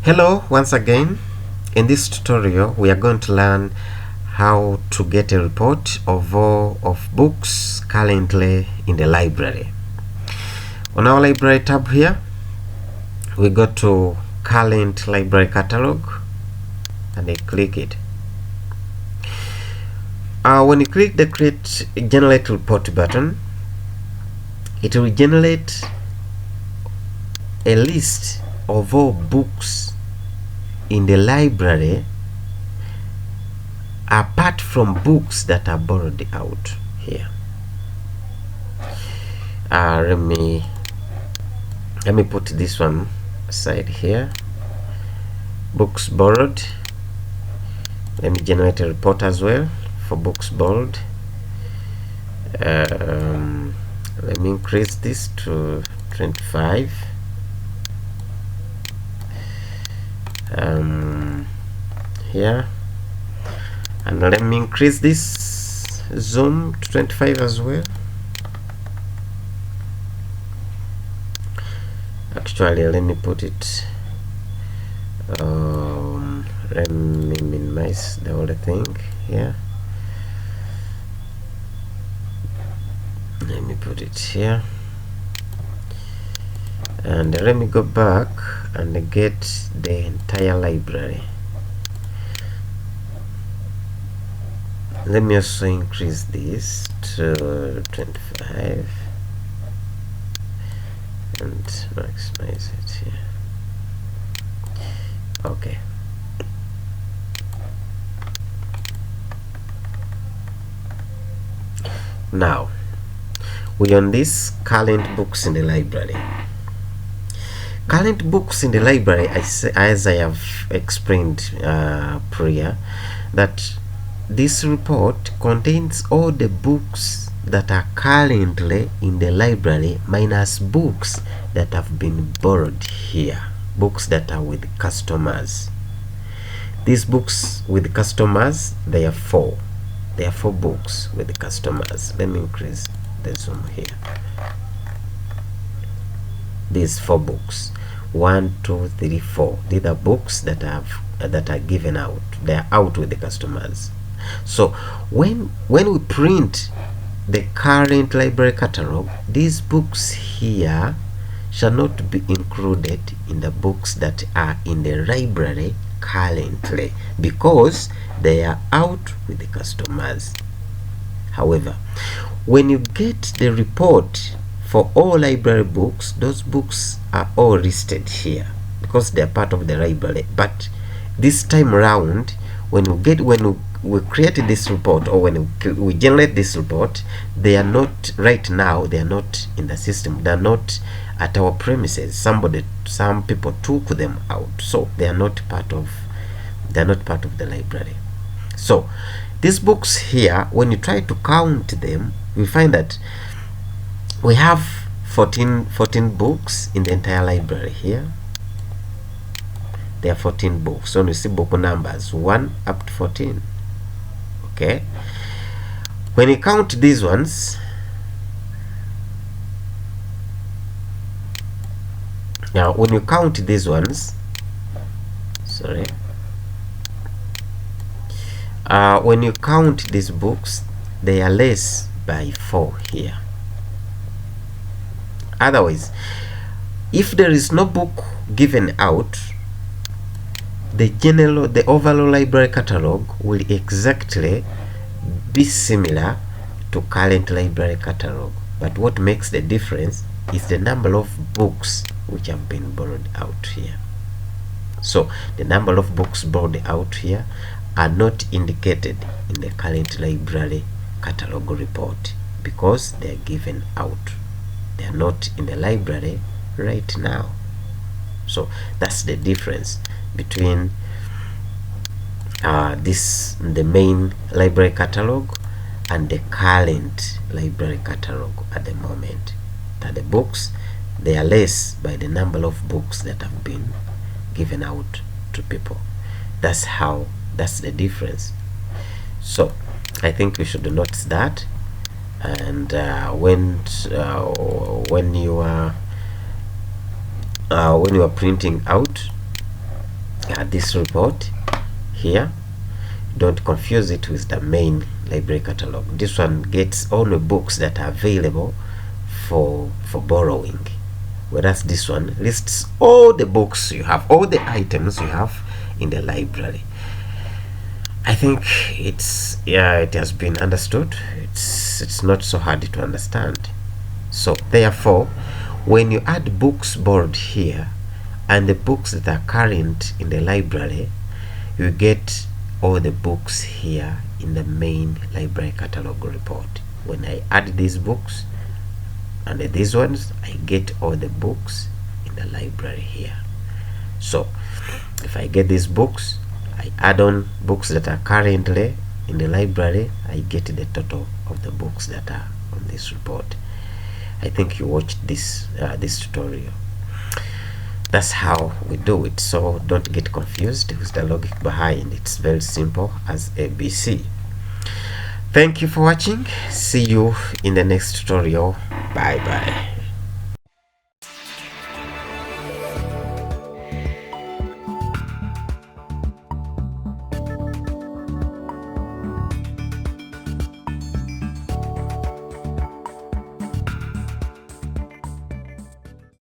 Hello once again. In this tutorial we are going to learn how to get a report of all of books currently in the library. On our library tab here, we go to current library catalog and I click it. When you click the create generate report button, it will generate a list of all books in the library apart from books that are borrowed out here. Let me put this one aside here. Books borrowed. Let me generate a report as well for books borrowed. Let me increase this to 25. Here, and let me increase this zoom to 25 as well. Actually, let me put it let me minimize the whole thing here. Let me put it here, and let me go back and get the entire library. Let me also increase this to 25 and maximize it here. Okay. Now we on this current books in the library. Current books in the library, as I have explained prior, that this report contains all the books that are currently in the library minus books that have been borrowed here, books that are with customers. These books with customers, they are four. There are 4 books with the customers. Let me increase the zoom here. These 4 books, 1, 2, 3, 4. These are books that are given out. They are out with the customers. So when we print the current library catalog, these books here shall not be included in the books that are in the library currently, because they are out with the customers. However, when you get the report for all library books, those books are all listed here because they are part of the library. But this time around, when we create this report, or when we generate this report, they are not right now. They are not in the system. They are not at our premises. Some people took them out, so they are not part of the library. So these books here, when you try to count them, we find that we have 14 books in the entire library here. There are 14 books. So when you see book numbers 1 up to 14. Okay. When you count these ones, now when you count these ones, sorry, when you count these books, they are less by 4 here. Otherwise, if there is no book given out, the overall library catalog will exactly be similar to current library catalog. But what makes the difference is the number of books which have been borrowed out here. So the number of books borrowed out here are not indicated in the current library catalog report because they are given out. They are not in the library right now. So that's the difference between the main library catalog and the current library catalog at the moment. That the books, they are less by the number of books that have been given out to people. That's the difference. So I think we should notice that. And when you are printing out this report here. Don't confuse it with the main library catalog. This one gets all the books that are available for borrowing, whereas this one lists all the books you have, all the items you have in the library. I think it has been understood. It's not so hard to understand. So therefore, when you add books borrowed here and the books that are current in the library, you get all the books here in the main library catalog report. When I add these books and these ones, I get all the books in the library here. So if I get these books, I add on books that are currently in the library, I get the total of the books that are on this report. I think you watched this tutorial. That's how we do it, so don't get confused with the logic behind. It's very simple as ABC. Thank you for watching. See you in the next tutorial. Bye bye.